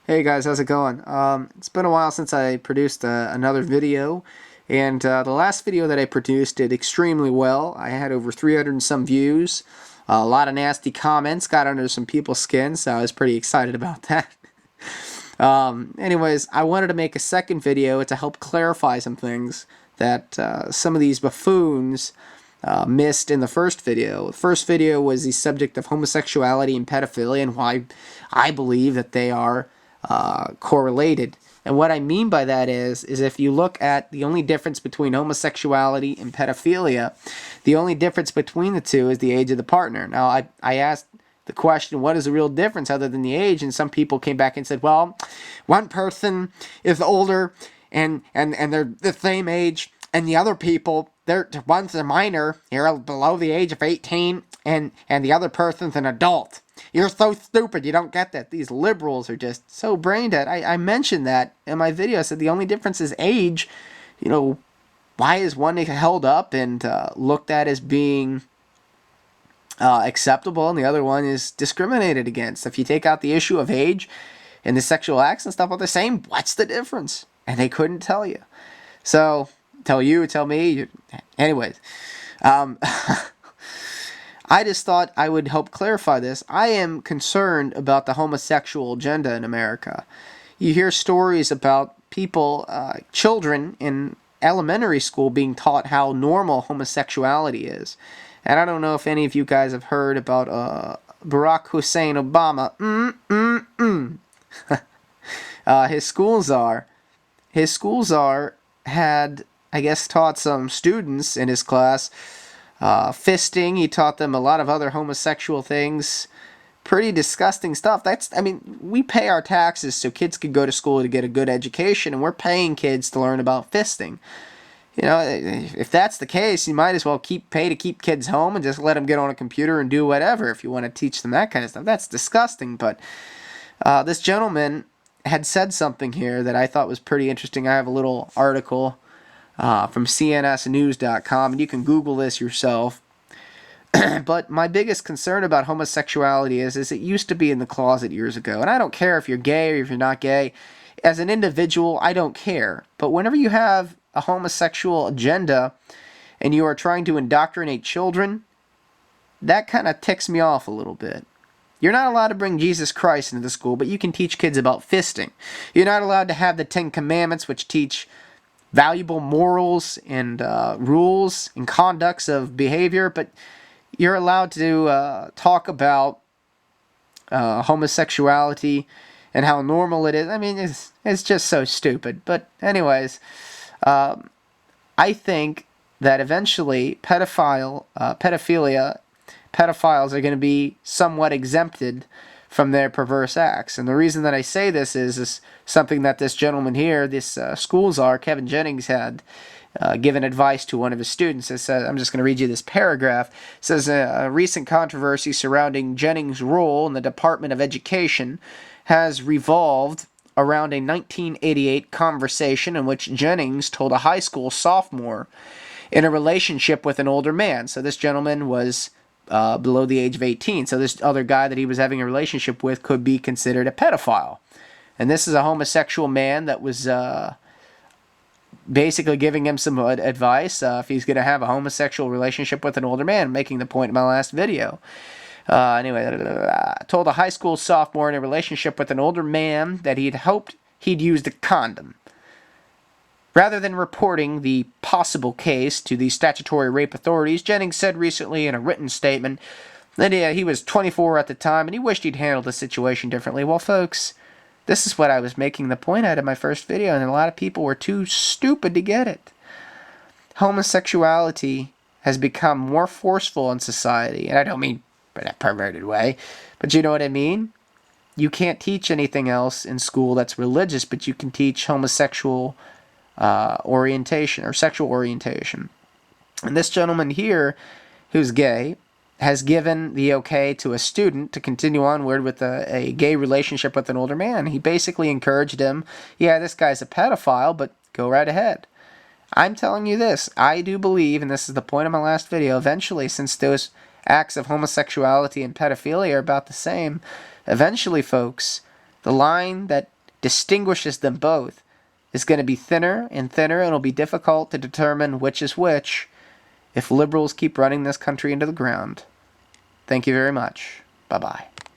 Hey guys, how's it going? It's been a while since I produced another video, and the last video that I produced did extremely well. I had over 300 and some views, a lot of nasty comments, got under some people's skin, so I was pretty excited about that. Anyways, I wanted to make a second video to help clarify some things that some of these buffoons missed in the first video. The first video was the subject of homosexuality and pedophilia and why I believe that they are correlated. And what I mean by that is if you look at the only difference between homosexuality and pedophilia, the only difference between the two is the age of the partner. Now, I asked the question, what is the real difference other than the age? And some people came back and said, well, one person is older and they're the same age, and the other people, one's a minor, you're below the age of 18, and the other person's an adult. You're so stupid, you don't get that. These liberals are just so brain dead. I mentioned that in my video. I said the only difference is age. You know, why is one held up and looked at as being acceptable and the other one is discriminated against? If you take out the issue of age and the sexual acts and stuff are the same, what's the difference? And they couldn't tell you. So, tell you, tell me. Anyways, I just thought I would help clarify this. I am concerned about the homosexual agenda in America. You hear stories about people, children in elementary school being taught how normal homosexuality is. And I don't know if any of you guys have heard about Barack Hussein Obama. His school czar had, I guess, taught some students in his class fisting. He taught them a lot of other homosexual things. Pretty disgusting stuff. We pay our taxes so kids can go to school to get a good education, and we're paying kids to learn about fisting. You know, if that's the case, you might as well pay to keep kids home and just let them get on a computer and do whatever if you want to teach them that kind of stuff. That's disgusting. But this gentleman had said something here that I thought was pretty interesting. I have a little article from cnsnews.com, and you can Google this yourself. But my biggest concern about homosexuality is it used to be in the closet years ago. And I don't care if you're gay or if you're not gay. As an individual, I don't care. But whenever you have a homosexual agenda and you are trying to indoctrinate children, that kind of ticks me off a little bit. You're not allowed to bring Jesus Christ into the school, but you can teach kids about fisting. You're not allowed to have the Ten Commandments, which teach valuable morals and rules and conducts of behavior, but you're allowed to talk about homosexuality and how normal it is. I mean, it's just so stupid. But anyways, I think that eventually pedophiles are going to be somewhat exempted from their perverse acts. And the reason that I say this is something that this gentleman here, this school czar, Kevin Jennings, had given advice to one of his students. It says, I'm just going to read you this paragraph. It says, a recent controversy surrounding Jennings' role in the Department of Education has revolved around a 1988 conversation in which Jennings told a high school sophomore in a relationship with an older man. So this gentleman was below the age of 18. So this other guy that he was having a relationship with could be considered a pedophile. And this is a homosexual man that was basically giving him some advice if he's going to have a homosexual relationship with an older man, making the point in my last video. Told a high school sophomore in a relationship with an older man that he'd hoped he'd used a condom. Rather than reporting the possible case to the statutory rape authorities, Jennings said recently in a written statement that he was 24 at the time and he wished he'd handled the situation differently. Well, folks, this is what I was making the point at in my first video, and a lot of people were too stupid to get it. Homosexuality has become more forceful in society, and I don't mean in a perverted way, but you know what I mean? You can't teach anything else in school that's religious, but you can teach homosexual orientation or sexual orientation. And this gentleman here, who's gay, has given the okay to a student to continue onward with a gay relationship with an older man. He basically encouraged him, yeah, this guy's a pedophile, but go right ahead. I'm telling you this, I do believe, and this is the point of my last video, eventually, since those acts of homosexuality and pedophilia are about the same, eventually, folks, the line that distinguishes them both is going to be thinner and thinner, and it'll be difficult to determine which is which if liberals keep running this country into the ground. Thank you very much. Bye-bye.